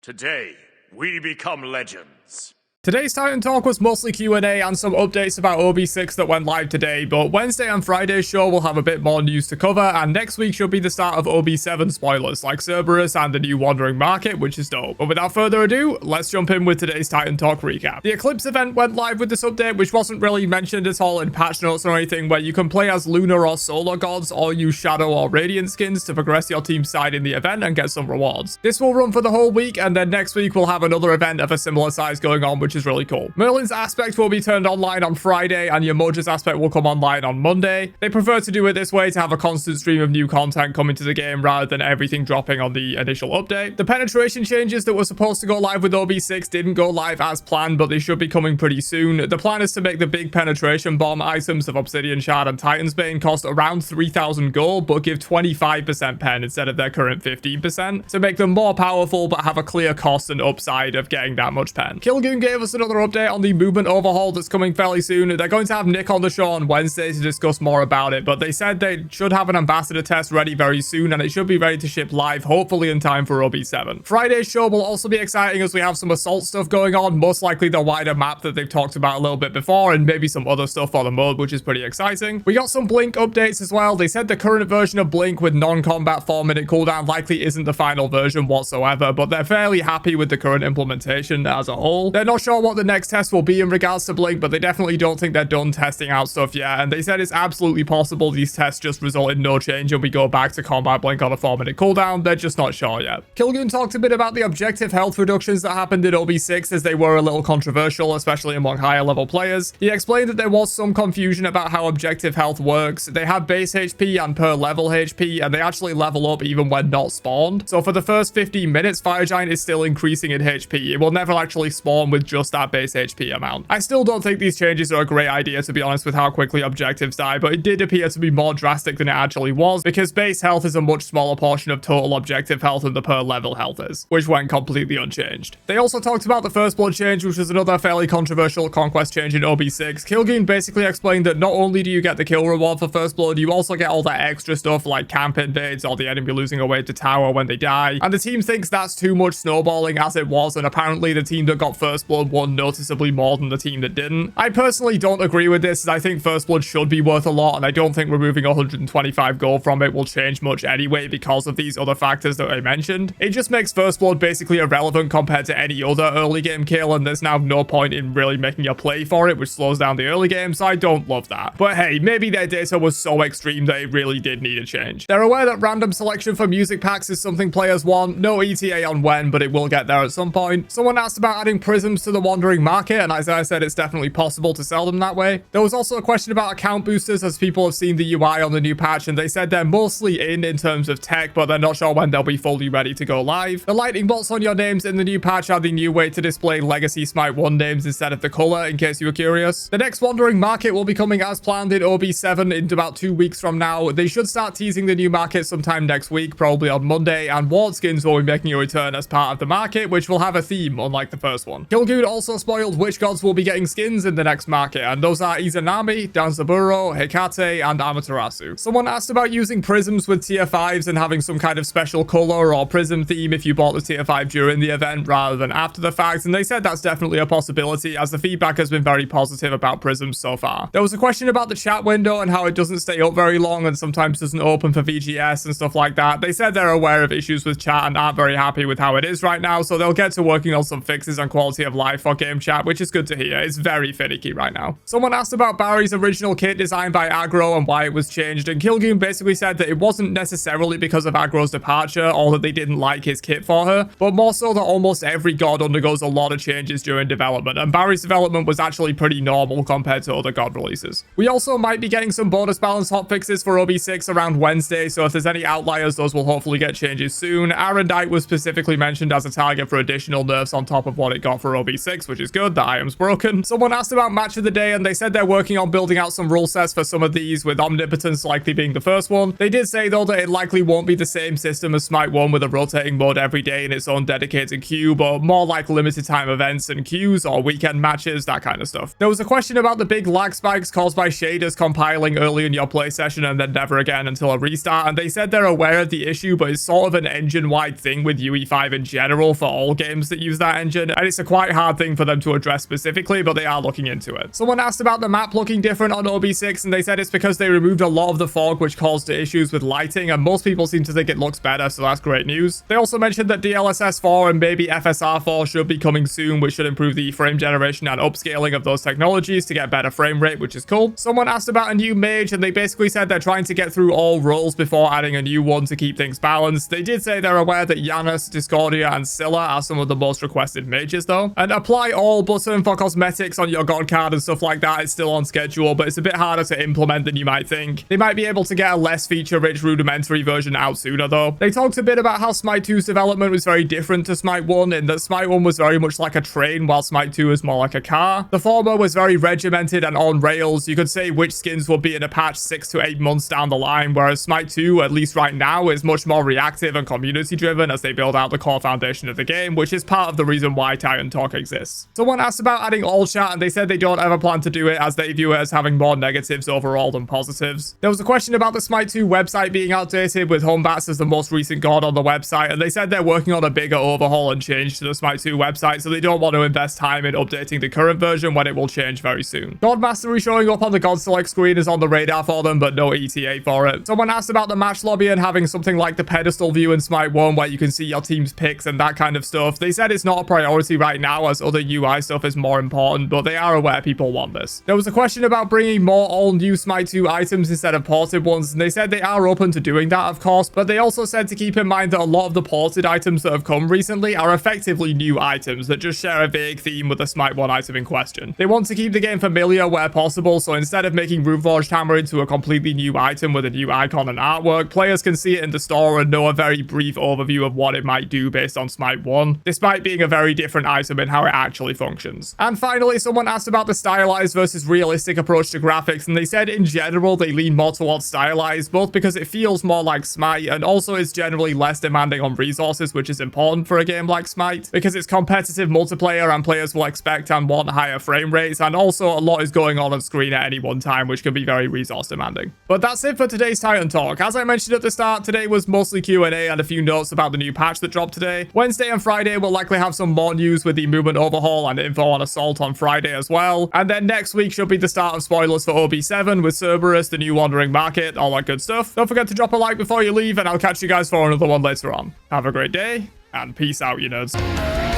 Today, we become legends. Today's Titan Talk was mostly Q&A and some updates about OB6 that went live today, but Wednesday and Friday's show will have a bit more news to cover, and next week should be the start of OB7 spoilers like Cerberus and the new Wandering Market, which is dope. But without further ado, let's jump in with today's Titan Talk recap. The Eclipse event went live with this update, which wasn't really mentioned at all in patch notes or anything, where you can play as Lunar or Solar Gods or use Shadow or Radiant skins to progress your team's side in the event and get some rewards. This will run for the whole week, and then next week we'll have another event of a similar size going on, which is really cool. Merlin's aspect will be turned online on Friday, and Yamoja's aspect will come online on Monday. They prefer to do it this way to have a constant stream of new content coming to the game rather than everything dropping on the initial update. The penetration changes that were supposed to go live with OB6 didn't go live as planned, but they should be coming pretty soon. The plan is to make the big penetration bomb items of Obsidian Shard and Titan's Bane cost around 3,000 gold, but give 25% pen instead of their current 15%, to make them more powerful but have a clear cost and upside of getting that much pen. Kilgoon gave us another update on the movement overhaul that's coming fairly soon. They're going to have Nick on the show on Wednesday to discuss more about it, but they said they should have an ambassador test ready very soon, and it should be ready to ship live hopefully in time for OB7. Friday's show will also be exciting as we have some assault stuff going on, most likely the wider map that they've talked about a little bit before, and maybe some other stuff for the mode, which is pretty exciting. We got some Blink updates as well. They said the current version of Blink with non-combat 4-minute cooldown likely isn't the final version whatsoever, but they're fairly happy with the current implementation as a whole. They're not sure what the next test will be in regards to Blink, but they definitely don't think they're done testing out stuff yet, and they said it's absolutely possible these tests just result in no change and we go back to combat Blink on a 4-minute cooldown. They're just not sure yet. Kilgoon talked a bit about the objective health reductions that happened in OB6 as they were a little controversial, especially among higher level players. He explained that there was some confusion about how objective health works. They have base HP and per level HP, and they actually level up even when not spawned. So for the first 15 minutes, Fire Giant is still increasing in HP. It will never actually spawn with just that base HP amount. I still don't think these changes are a great idea, to be honest, with how quickly objectives die, but it did appear to be more drastic than it actually was, because base health is a much smaller portion of total objective health than the per level health is, which went completely unchanged. They also talked about the First Blood change, which was another fairly controversial Conquest change in OB6. Kilgoon basically explained that not only do you get the kill reward for First Blood, you also get all that extra stuff like camp invades or the enemy losing away to tower when they die, and the team thinks that's too much snowballing as it was, and apparently the team that got First Blood won noticeably more than the team that didn't. I personally don't agree with this, as I think First Blood should be worth a lot, and I don't think removing 125 gold from it will change much anyway because of these other factors that I mentioned. It just makes First Blood basically irrelevant compared to any other early game kill, and there's now no point in really making a play for it, which slows down the early game, so I don't love that. But hey, maybe their data was so extreme that it really did need a change. They're aware that random selection for music packs is something players want. No ETA on when, but it will get there at some point. Someone asked about adding prisms to the Wandering Market, and as I said, it's definitely possible to sell them that way. There was also a question about account boosters, as people have seen the UI on the new patch, and they said they're mostly in terms of tech, but they're not sure when they'll be fully ready to go live. The lightning bolts on your names in the new patch are the new way to display Legacy Smite 1 names instead of the color, in case you were curious. The next Wandering Market will be coming as planned in OB7 in about 2 weeks from now. They should start teasing the new market sometime next week, probably on Monday, and ward skins will be making a return as part of the market, which will have a theme, unlike the first one. Kilgoon also spoiled which gods will be getting skins in the next market, and those are Izanami, Danzaburo, Hecate, and Amaterasu. Someone asked about using prisms with tier 5s and having some kind of special color or prism theme if you bought the tier 5 during the event rather than after the fact, and they said that's definitely a possibility, as the feedback has been very positive about prisms so far. There was a question about the chat window and how it doesn't stay up very long and sometimes doesn't open for VGS and stuff like that. They said they're aware of issues with chat and aren't very happy with how it is right now, so they'll get to working on some fixes on quality of life for game chat, which is good to hear. It's very finicky right now. Someone asked about Barry's original kit designed by Aggro and why it was changed, and Kilgoon basically said that it wasn't necessarily because of Aggro's departure or that they didn't like his kit for her, but more so that almost every god undergoes a lot of changes during development, and Barry's development was actually pretty normal compared to other god releases. We also might be getting some bonus balance hotfixes for OB6 around Wednesday, so if there's any outliers, those will hopefully get changes soon. Arendite was specifically mentioned as a target for additional nerfs on top of what it got for OB7. OB6, which is good. The item's broken. Someone asked about match of the day, and they said they're working on building out some rule sets for some of these, with Omnipotence likely being the first one. They did say, though, that it likely won't be the same system as Smite 1 with a rotating mode every day in its own dedicated queue, but more like limited time events and queues or weekend matches, that kind of stuff. There was a question about the big lag spikes caused by shaders compiling early in your play session and then never again until a restart, and they said they're aware of the issue, but it's sort of an engine-wide thing with UE5 in general for all games that use that engine, and it's a quite hard thing for them to address specifically, but they are looking into it. Someone asked about the map looking different on OB6, and they said it's because they removed a lot of the fog, which caused issues with lighting, and most people seem to think it looks better, so that's great news. They also mentioned that DLSS 4 and maybe FSR 4 should be coming soon, which should improve the frame generation and upscaling of those technologies to get better frame rate, which is cool. Someone asked about a new mage, and they basically said they're trying to get through all roles before adding a new one to keep things balanced. They did say they're aware that Janus, Discordia, and Scylla are some of the most requested mages though. And apply all button for cosmetics on your god card and stuff like that is still on schedule, but it's a bit harder to implement than you might think. They might be able to get a less feature-rich rudimentary version out sooner though. They talked a bit about how Smite 2's development was very different to Smite 1, in that Smite 1 was very much like a train, while Smite 2 is more like a car. The former was very regimented and on rails. You could say which skins will be in a patch 6 to 8 months down the line, whereas Smite 2, at least right now, is much more reactive and community driven as they build out the core foundation of the game, which is part of the reason why Titan Talk exists. Someone asked about adding all chat, and they said they don't ever plan to do it as they view it as having more negatives overall than positives. There was a question about the Smite 2 website being outdated, with Homebats as the most recent god on the website, and they said they're working on a bigger overhaul and change to the Smite 2 website, so they don't want to invest time in updating the current version when it will change very soon. God Mastery showing up on the God Select screen is on the radar for them, but no ETA for it. Someone asked about the match lobby and having something like the pedestal view in Smite 1 where you can see your team's picks and that kind of stuff. They said it's not a priority right now as other UI stuff is more important, but they are aware people want this. There was a question about bringing more all-new Smite 2 items instead of ported ones, and they said they are open to doing that, of course, but they also said to keep in mind that a lot of the ported items that have come recently are effectively new items that just share a vague theme with the Smite 1 item in question. They want to keep the game familiar where possible, so instead of making Rootforged Hammer into a completely new item with a new icon and artwork, players can see it in the store and know a very brief overview of what it might do based on Smite 1, despite being a very different item in how it actually functions. And finally, someone asked about the stylized versus realistic approach to graphics, and they said in general they lean more towards stylized, both because it feels more like Smite and also is generally less demanding on resources, which is important for a game like Smite, because it's competitive multiplayer and players will expect and want higher frame rates, and also a lot is going on screen at any one time, which can be very resource demanding. But that's it for today's Titan Talk. As I mentioned at the start, today was mostly Q&A and a few notes about the new patch that dropped today. Wednesday and Friday will likely have some more news with the movement overhaul and info on Assault on Friday as well. And then next week should be the start of spoilers for OB7 with Cerberus, the new Wandering Market, all that good stuff. Don't forget to drop a like before you leave, and I'll catch you guys for another one later on. Have a great day, and peace out, you nerds.